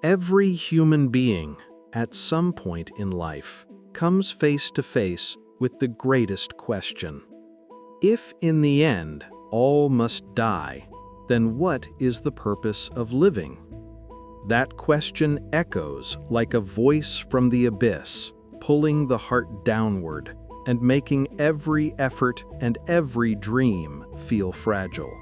Every human being, at some point in life, comes face to face with the greatest question. If in the end all must die, then what is the purpose of living? That question echoes like a voice from the abyss, pulling the heart downward and making every effort and every dream feel fragile.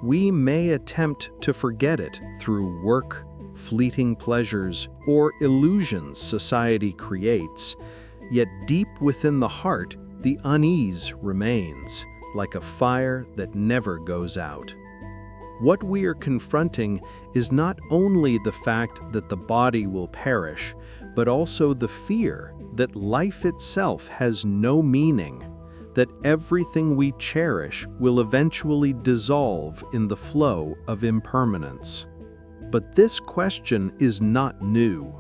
We may attempt to forget it through work, fleeting pleasures, or illusions society creates, yet deep within the heart, the unease remains, like a fire that never goes out. What we are confronting is not only the fact that the body will perish, but also the fear that life itself has no meaning, that everything we cherish will eventually dissolve in the flow of impermanence. But this question is not new.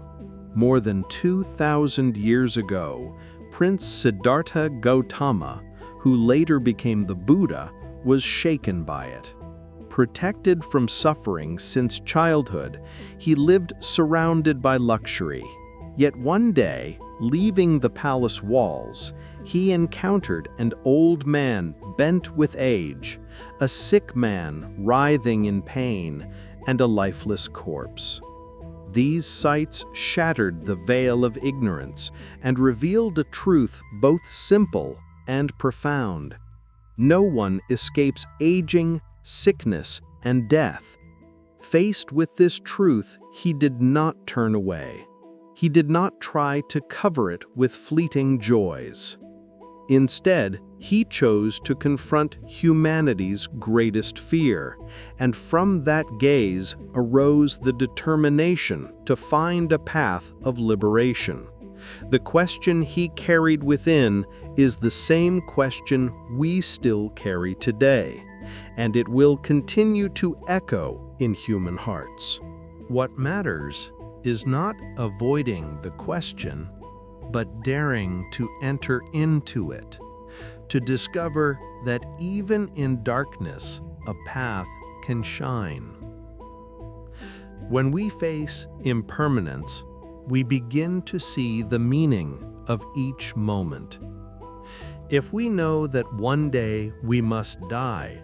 More than 2,000 years ago, Prince Siddhartha Gautama, who later became the Buddha, was shaken by it. Protected from suffering since childhood, he lived surrounded by luxury. Yet one day, leaving the palace walls, he encountered an old man bent with age, a sick man writhing in pain, and a lifeless corpse. These sights shattered the veil of ignorance and revealed a truth both simple and profound. No one escapes aging, sickness, and death. Faced with this truth, he did not turn away. He did not try to cover it with fleeting joys. Instead, he chose to confront humanity's greatest fear, and from that gaze arose the determination to find a path of liberation. The question he carried within is the same question we still carry today, and it will continue to echo in human hearts. What matters is not avoiding the question, but daring to enter into it, to discover that even in darkness, a path can shine. When we face impermanence, we begin to see the meaning of each moment. If we know that one day we must die,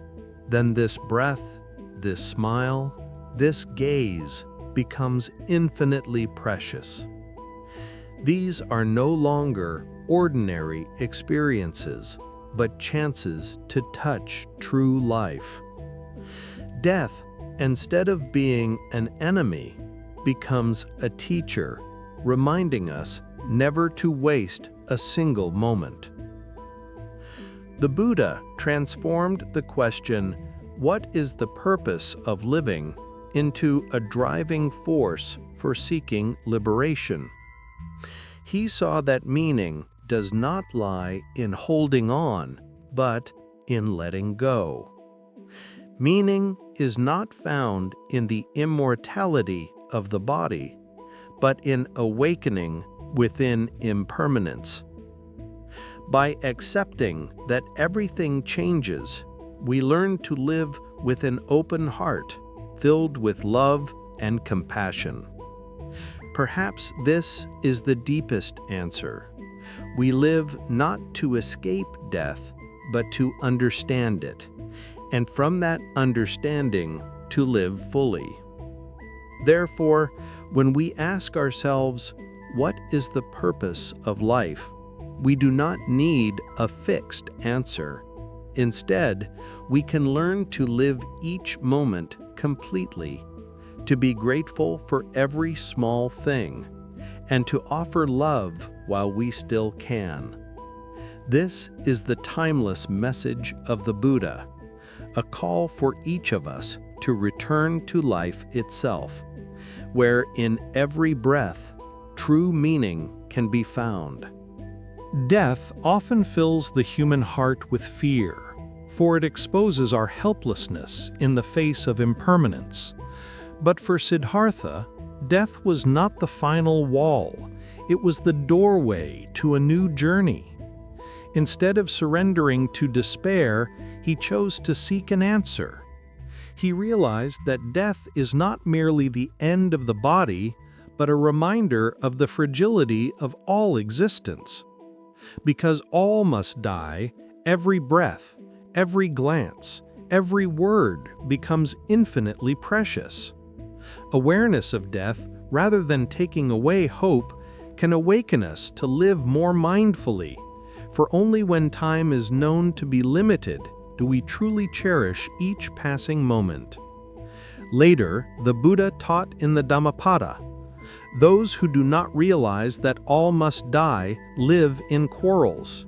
then this breath, this smile, this gaze becomes infinitely precious. These are no longer ordinary experiences, but chances to touch true life. Death, instead of being an enemy, becomes a teacher, reminding us never to waste a single moment. The Buddha transformed the question, "What is the purpose of living?" into a driving force for seeking liberation. He saw that meaning does not lie in holding on, but in letting go. Meaning is not found in the immortality of the body, but in awakening within impermanence. By accepting that everything changes, we learn to live with an open heart, filled with love and compassion. Perhaps this is the deepest answer. We live not to escape death, but to understand it, and from that understanding, to live fully. Therefore, when we ask ourselves, what is the purpose of life? We do not need a fixed answer. Instead, we can learn to live each moment completely, to be grateful for every small thing, and to offer love while we still can. This is the timeless message of the Buddha, a call for each of us to return to life itself, where in every breath, true meaning can be found. Death often fills the human heart with fear, for it exposes our helplessness in the face of impermanence. But for Siddhartha, death was not the final wall, it was the doorway to a new journey. Instead of surrendering to despair, he chose to seek an answer. He realized that death is not merely the end of the body, but a reminder of the fragility of all existence. Because all must die, every breath, every glance, every word becomes infinitely precious. Awareness of death, rather than taking away hope, can awaken us to live more mindfully, for only when time is known to be limited do we truly cherish each passing moment. Later, the Buddha taught in the Dhammapada, "Those who do not realize that all must die live in quarrels.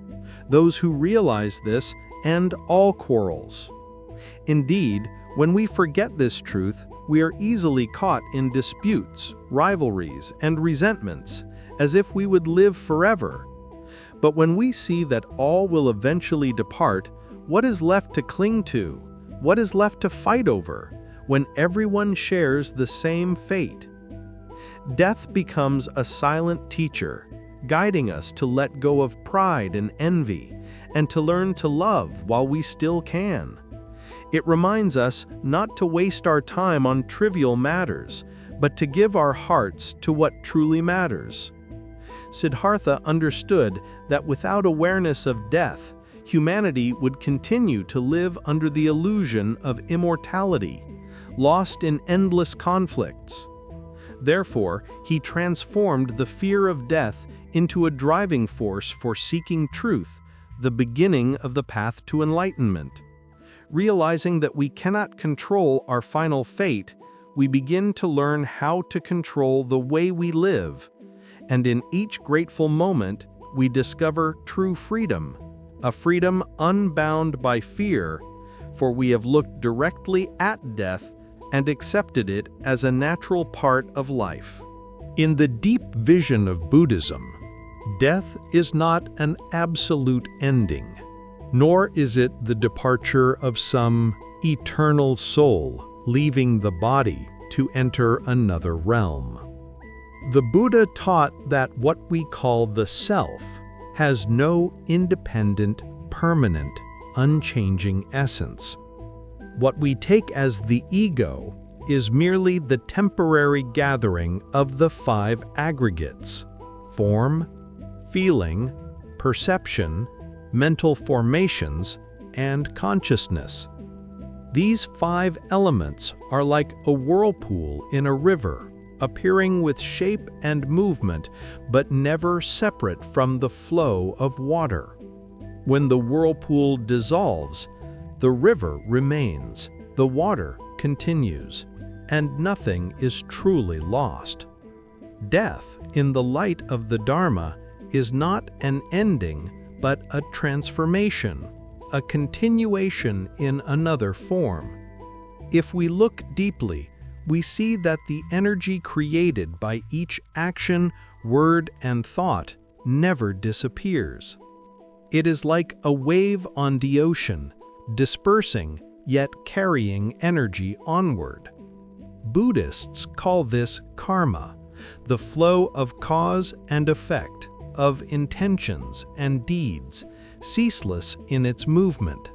Those who realize this end all quarrels." Indeed, when we forget this truth, we are easily caught in disputes, rivalries, and resentments, as if we would live forever. But when we see that all will eventually depart, what is left to cling to? What is left to fight over, when everyone shares the same fate? Death becomes a silent teacher, guiding us to let go of pride and envy, and to learn to love while we still can. It reminds us not to waste our time on trivial matters, but to give our hearts to what truly matters. Siddhartha understood that without awareness of death, humanity would continue to live under the illusion of immortality, lost in endless conflicts. Therefore, he transformed the fear of death into a driving force for seeking truth, the beginning of the path to enlightenment. Realizing that we cannot control our final fate, we begin to learn how to control the way we live. And in each grateful moment, we discover true freedom, a freedom unbound by fear, for we have looked directly at death and accepted it as a natural part of life. In the deep vision of Buddhism, death is not an absolute ending, nor is it the departure of some eternal soul leaving the body to enter another realm. The Buddha taught that what we call the self has no independent, permanent, unchanging essence. What we take as the ego is merely the temporary gathering of the five aggregates: form, feeling, perception, mental formations, and consciousness. These five elements are like a whirlpool in a river, appearing with shape and movement, but never separate from the flow of water. When the whirlpool dissolves, the river remains, the water continues, and nothing is truly lost. Death, in the light of the Dharma, is not an ending, but a transformation, a continuation in another form. If we look deeply, we see that the energy created by each action, word, and thought never disappears. It is like a wave on the ocean, dispersing yet carrying energy onward. Buddhists call this karma, the flow of cause and effect, of intentions and deeds, ceaseless in its movement.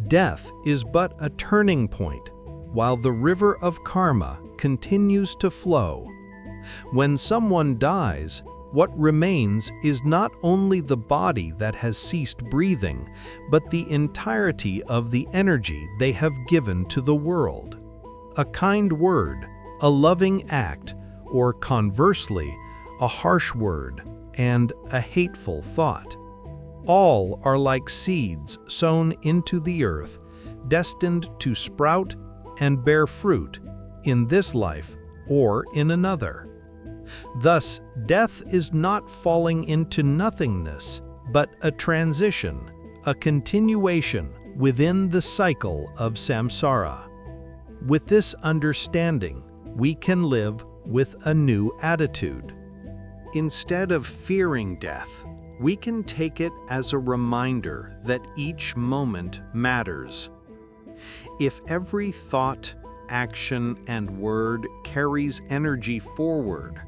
Death is but a turning point, while the river of karma continues to flow. When someone dies, what remains is not only the body that has ceased breathing, but the entirety of the energy they have given to the world. A kind word, a loving act, or conversely, a harsh word and a hateful thought. All are like seeds sown into the earth, destined to sprout and bear fruit in this life or in another. Thus, death is not falling into nothingness, but a transition, a continuation within the cycle of samsara. With this understanding, we can live with a new attitude. Instead of fearing death, we can take it as a reminder that each moment matters. If every thought, action, and word carries energy forward,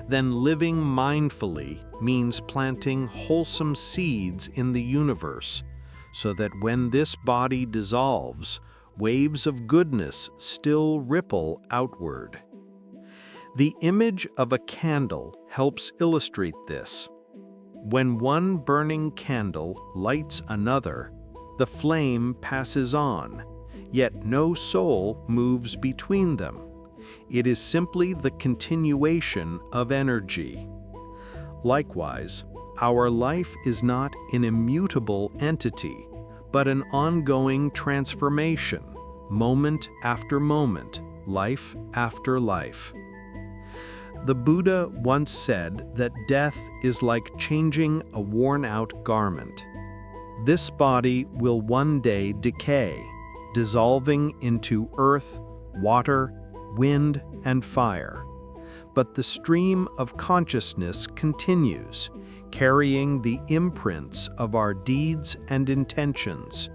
then living mindfully means planting wholesome seeds in the universe, so that when this body dissolves, waves of goodness still ripple outward. The image of a candle helps illustrate this. When one burning candle lights another, the flame passes on, yet no soul moves between them. It is simply the continuation of energy. Likewise, our life is not an immutable entity, but an ongoing transformation, moment after moment, life after life. The Buddha once said that death is like changing a worn-out garment. This body will one day decay, dissolving into earth, water, wind, and fire. But the stream of consciousness continues, carrying the imprints of our deeds and intentions.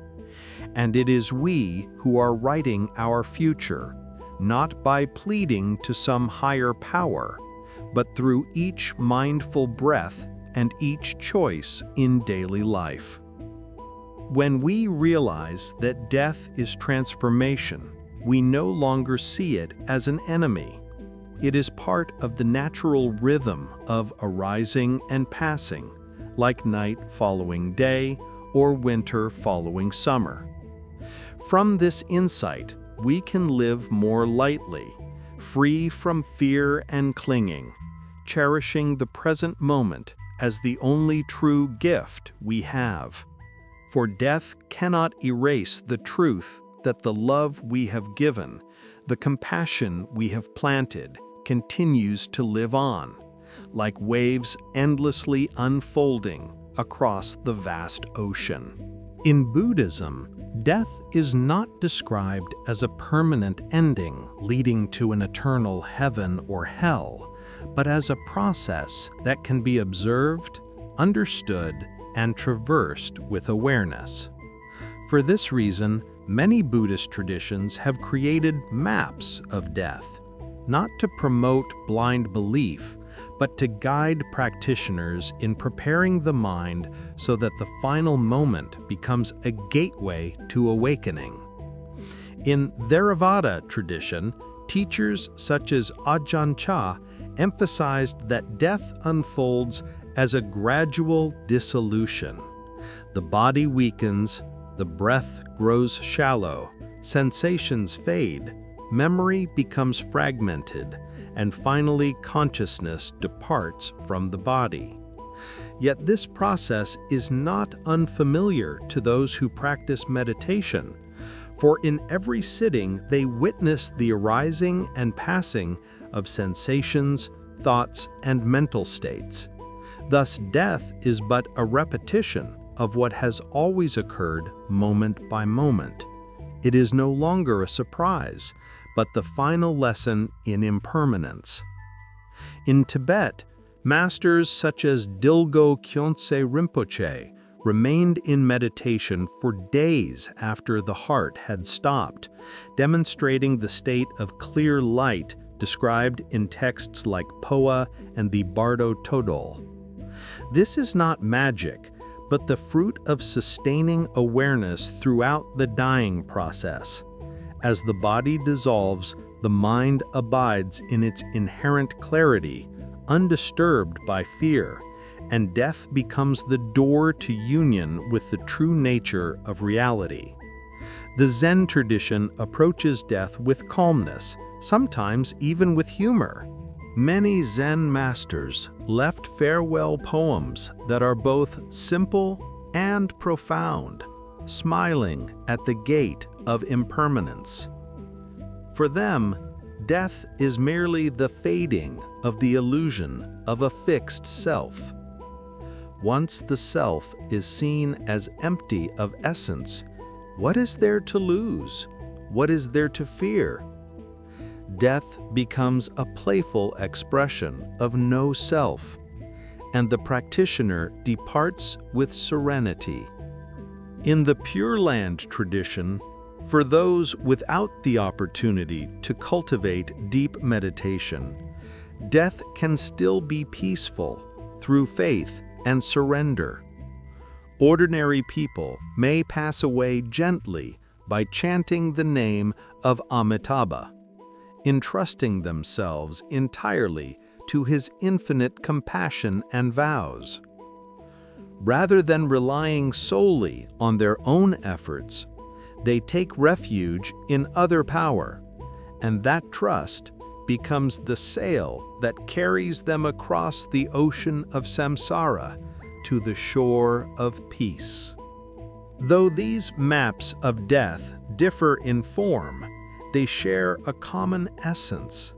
And it is we who are writing our future, not by pleading to some higher power, but through each mindful breath and each choice in daily life. When we realize that death is transformation, we no longer see it as an enemy. It is part of the natural rhythm of arising and passing, like night following day or winter following summer. From this insight, we can live more lightly, free from fear and clinging, cherishing the present moment as the only true gift we have. For death cannot erase the truth that the love we have given, the compassion we have planted, continues to live on, like waves endlessly unfolding across the vast ocean. In Buddhism, death is not described as a permanent ending leading to an eternal heaven or hell, but as a process that can be observed, understood, and traversed with awareness. For this reason, many Buddhist traditions have created maps of death, not to promote blind belief, but to guide practitioners in preparing the mind so that the final moment becomes a gateway to awakening. In Theravada tradition, teachers such as Ajahn Chah emphasized that death unfolds as a gradual dissolution. The body weakens, the breath grows shallow, sensations fade, memory becomes fragmented, and finally consciousness departs from the body. Yet this process is not unfamiliar to those who practice meditation, for in every sitting they witness the arising and passing of sensations, thoughts, and mental states. Thus, death is but a repetition of what has always occurred moment by moment. It is no longer a surprise, but the final lesson in impermanence. In Tibet, masters such as Dilgo Khyentse Rinpoche remained in meditation for days after the heart had stopped, demonstrating the state of clear light described in texts like Poa and the Bardo Todol. This is not magic, but the fruit of sustaining awareness throughout the dying process. As the body dissolves, the mind abides in its inherent clarity, undisturbed by fear, and death becomes the door to union with the true nature of reality. The Zen tradition approaches death with calmness, sometimes even with humor. Many Zen masters left farewell poems that are both simple and profound, smiling at the gate of impermanence. For them, death is merely the fading of the illusion of a fixed self. Once the self is seen as empty of essence, what is there to lose? What is there to fear? Death becomes a playful expression of no self, and the practitioner departs with serenity. In the Pure Land tradition, for those without the opportunity to cultivate deep meditation, death can still be peaceful through faith and surrender. Ordinary people may pass away gently by chanting the name of Amitabha, entrusting themselves entirely to his infinite compassion and vows. Rather than relying solely on their own efforts, they take refuge in other power, and that trust becomes the sail that carries them across the ocean of samsara to the shore of peace. Though these maps of death differ in form, they share a common essence.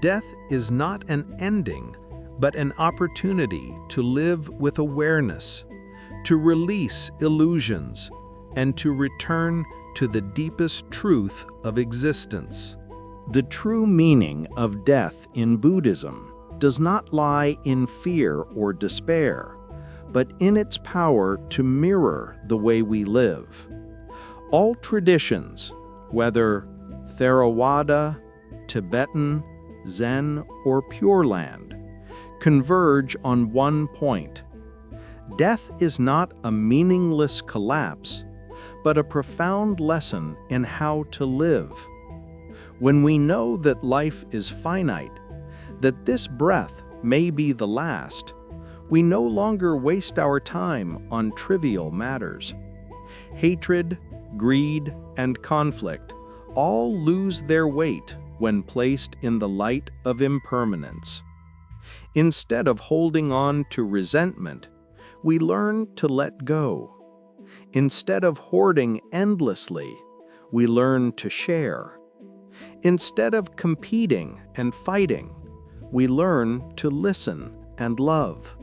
Death is not an ending, but an opportunity to live with awareness, to release illusions, and to return to the deepest truth of existence. The true meaning of death in Buddhism does not lie in fear or despair, but in its power to mirror the way we live. All traditions, whether Theravada, Tibetan, Zen, or Pure Land, converge on one point. Death is not a meaningless collapse, but a profound lesson in how to live. When we know that life is finite, that this breath may be the last, we no longer waste our time on trivial matters. Hatred, greed, and conflict all lose their weight when placed in the light of impermanence. Instead of holding on to resentment, we learn to let go. Instead of hoarding endlessly, we learn to share. Instead of competing and fighting, we learn to listen and love.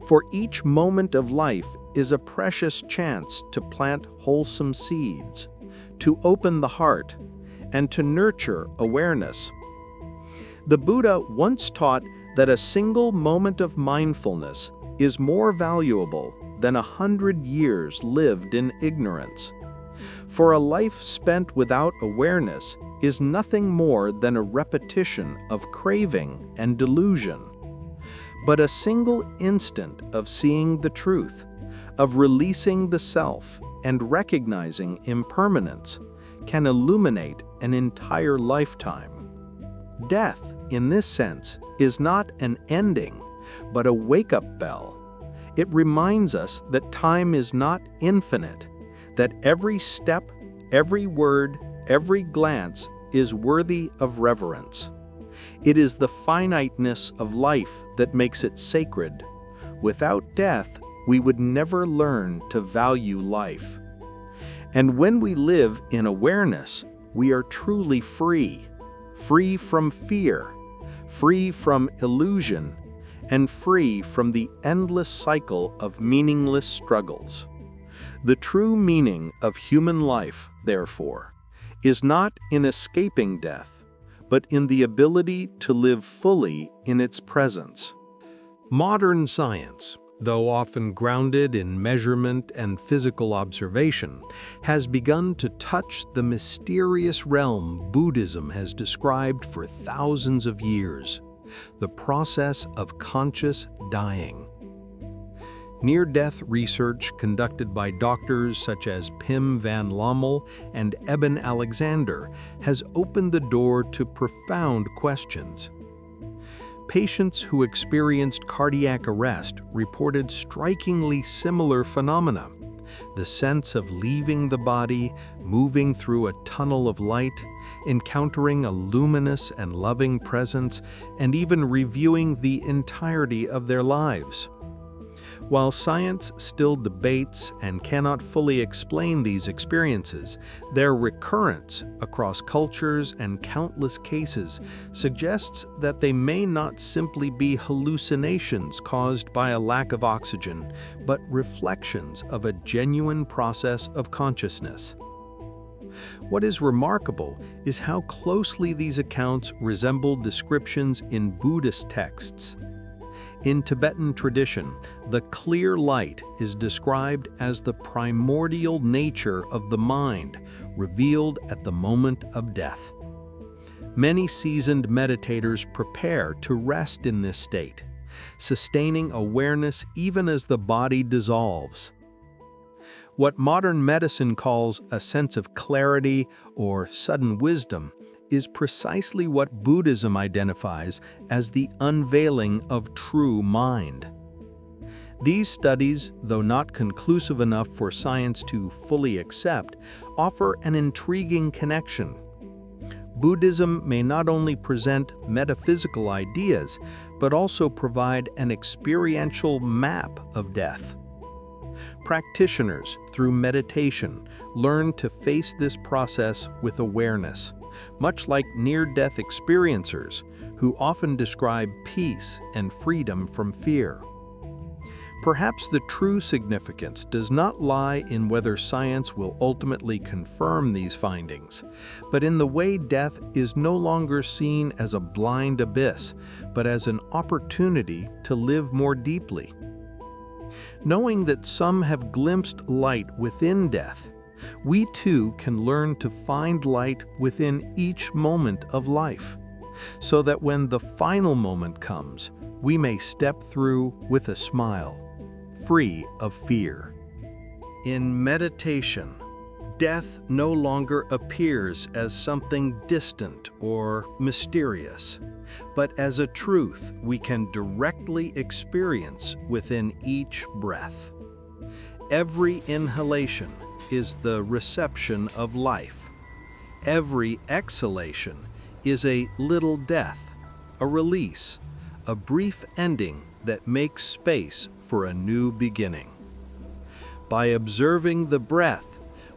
For each moment of life is a precious chance to plant wholesome seeds, to open the heart, and to nurture awareness. The Buddha once taught that a single moment of mindfulness is more valuable than 100 years lived in ignorance. For a life spent without awareness is nothing more than a repetition of craving and delusion. But a single instant of seeing the truth, of releasing the self and recognizing impermanence, can illuminate an entire lifetime. Death, in this sense, is not an ending, but a wake-up bell. It reminds us that time is not infinite, that every step, every word, every glance is worthy of reverence. It is the finiteness of life that makes it sacred. Without death, we would never learn to value life. And when we live in awareness, we are truly free, free from fear, free from illusion, and free from the endless cycle of meaningless struggles. The true meaning of human life, therefore, is not in escaping death, but in the ability to live fully in its presence. Modern science, though often grounded in measurement and physical observation, has begun to touch the mysterious realm Buddhism has described for thousands of years, the process of conscious dying. Near-death research conducted by doctors such as Pim van Lommel and Eben Alexander has opened the door to profound questions. Patients who experienced cardiac arrest reported strikingly similar phenomena: the sense of leaving the body, moving through a tunnel of light, encountering a luminous and loving presence, and even reviewing the entirety of their lives. While science still debates and cannot fully explain these experiences, their recurrence across cultures and countless cases suggests that they may not simply be hallucinations caused by a lack of oxygen, but reflections of a genuine process of consciousness. What is remarkable is how closely these accounts resemble descriptions in Buddhist texts. In Tibetan tradition, the clear light is described as the primordial nature of the mind, revealed at the moment of death. Many seasoned meditators prepare to rest in this state, sustaining awareness even as the body dissolves. What modern medicine calls a sense of clarity or sudden wisdom is precisely what Buddhism identifies as the unveiling of true mind. These studies, though not conclusive enough for science to fully accept, offer an intriguing connection. Buddhism may not only present metaphysical ideas, but also provide an experiential map of death. Practitioners, through meditation, learn to face this process with awareness, much like near-death experiencers who often describe peace and freedom from fear. Perhaps the true significance does not lie in whether science will ultimately confirm these findings, but in the way death is no longer seen as a blind abyss, but as an opportunity to live more deeply. Knowing that some have glimpsed light within death, we too can learn to find light within each moment of life, so that when the final moment comes, we may step through with a smile, free of fear. In meditation, death no longer appears as something distant or mysterious, but as a truth we can directly experience within each breath. Every inhalation is the reception of life. Every exhalation is a little death, a release, a brief ending that makes space for a new beginning. By observing the breath,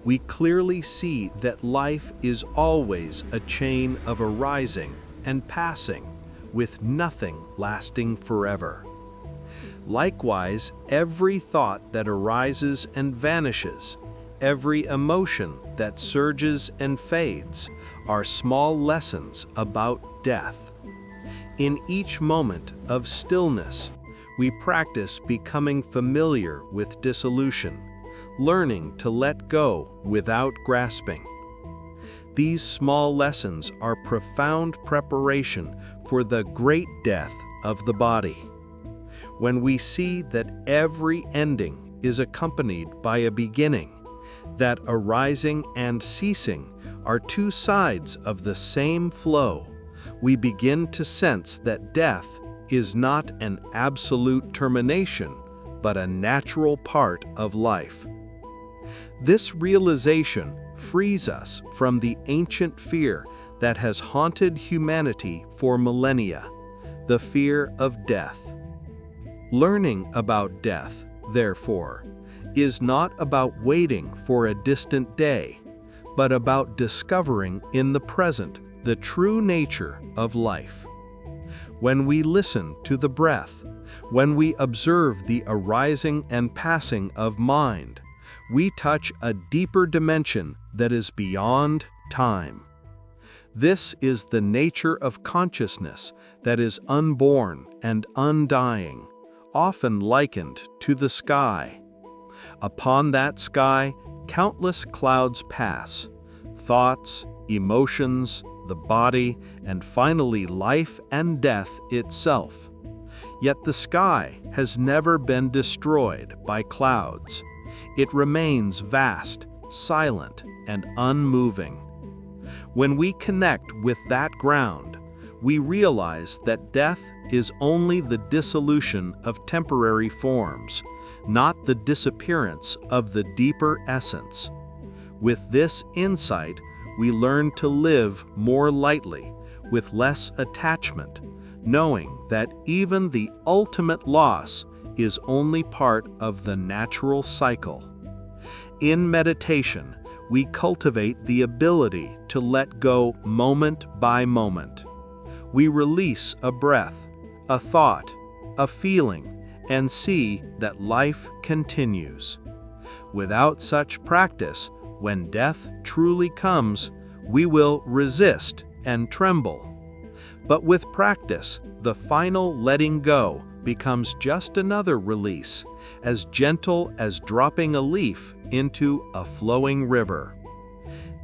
we clearly see that life is always a chain of arising and passing, with nothing lasting forever. Likewise, every thought that arises and vanishes, every emotion that surges and fades, are small lessons about death. In each moment of stillness, we practice becoming familiar with dissolution, learning to let go without grasping. These small lessons are profound preparation for the great death of the body. When we see that every ending is accompanied by a beginning, that arising and ceasing are two sides of the same flow, we begin to sense that death is not an absolute termination, but a natural part of life. This realization frees us from the ancient fear that has haunted humanity for millennia, the fear of death. Learning about death, therefore, is not about waiting for a distant day, but about discovering in the present the true nature of life. When we listen to the breath, when we observe the arising and passing of mind, we touch a deeper dimension that is beyond time. This is the nature of consciousness that is unborn and undying, often likened to the sky. Upon that sky, countless clouds pass, thoughts, emotions, the body, and finally life and death itself. Yet the sky has never been destroyed by clouds. It remains vast, silent, and unmoving. When we connect with that ground, we realize that death is only the dissolution of temporary forms, not the disappearance of the deeper essence. With this insight, we learn to live more lightly, with less attachment, knowing that even the ultimate loss is only part of the natural cycle. In meditation, we cultivate the ability to let go moment by moment. We release a breath, a thought, a feeling, and see that life continues. Without such practice, when death truly comes, we will resist and tremble. But with practice, the final letting go becomes just another release, as gentle as dropping a leaf into a flowing river.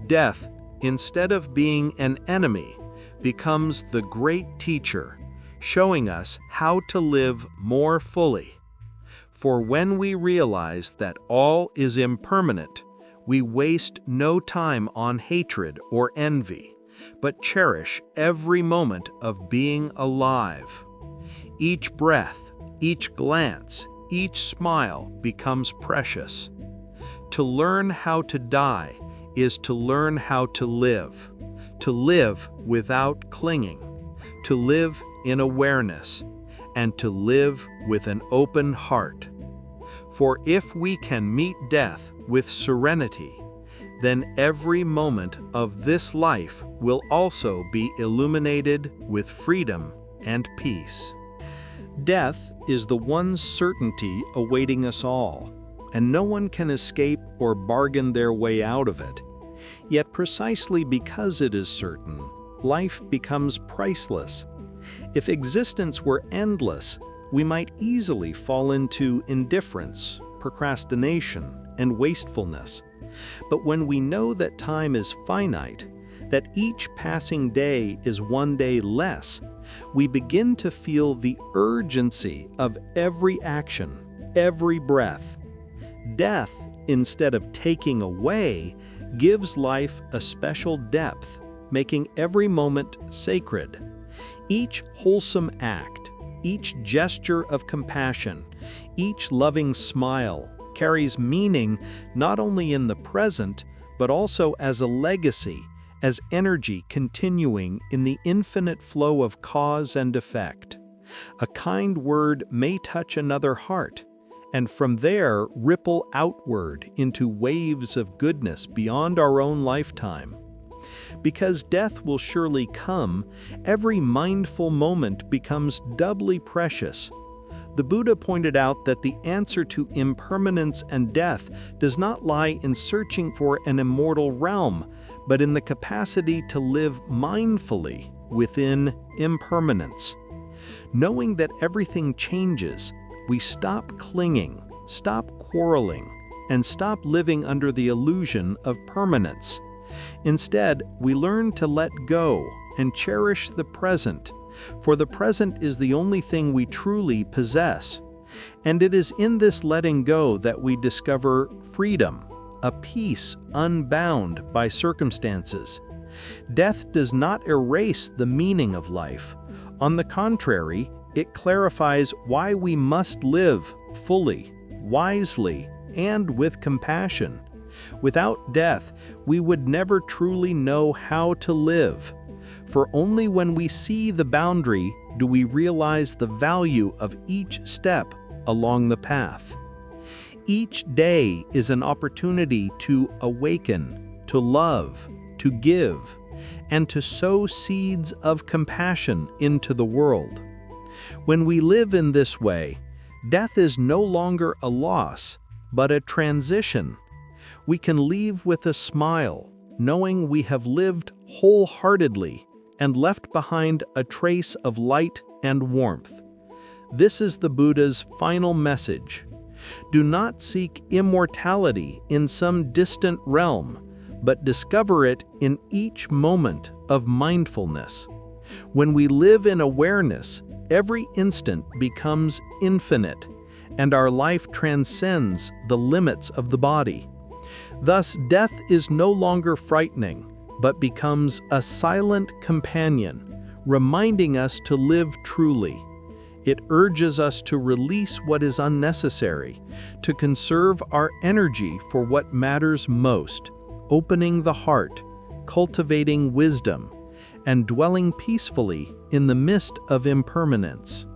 Death, instead of being an enemy, becomes the great teacher, showing us how to live more fully. For when we realize that all is impermanent, we waste no time on hatred or envy, but cherish every moment of being alive. Each breath, each glance, each smile becomes precious. To learn how to die is to learn how to live without clinging, to live in awareness, and to live with an open heart. For if we can meet death with serenity, then every moment of this life will also be illuminated with freedom and peace. Death is the one certainty awaiting us all, and no one can escape or bargain their way out of it. Yet precisely because it is certain, life becomes priceless. If existence were endless, we might easily fall into indifference, procrastination, and wastefulness. But when we know that time is finite, that each passing day is one day less, we begin to feel the urgency of every action, every breath. Death, instead of taking away, gives life a special depth, making every moment sacred. Each wholesome act, each gesture of compassion, each loving smile carries meaning not only in the present, but also as a legacy, as energy continuing in the infinite flow of cause and effect. A kind word may touch another heart, and from there ripple outward into waves of goodness beyond our own lifetime. Because death will surely come, every mindful moment becomes doubly precious. The Buddha pointed out that the answer to impermanence and death does not lie in searching for an immortal realm, but in the capacity to live mindfully within impermanence. Knowing that everything changes, we stop clinging, stop quarreling, and stop living under the illusion of permanence. Instead, we learn to let go and cherish the present, for the present is the only thing we truly possess. And it is in this letting go that we discover freedom, a peace unbound by circumstances. Death does not erase the meaning of life. On the contrary, it clarifies why we must live fully, wisely, and with compassion. Without death, we would never truly know how to live. For only when we see the boundary do we realize the value of each step along the path. Each day is an opportunity to awaken, to love, to give, and to sow seeds of compassion into the world. When we live in this way, death is no longer a loss, but a transition. We can leave with a smile, knowing we have lived wholeheartedly and left behind a trace of light and warmth. This is the Buddha's final message. Do not seek immortality in some distant realm, but discover it in each moment of mindfulness. When we live in awareness, every instant becomes infinite, and our life transcends the limits of the body. Thus, death is no longer frightening, but becomes a silent companion, reminding us to live truly. It urges us to release what is unnecessary, to conserve our energy for what matters most, opening the heart, cultivating wisdom, and dwelling peacefully in the midst of impermanence.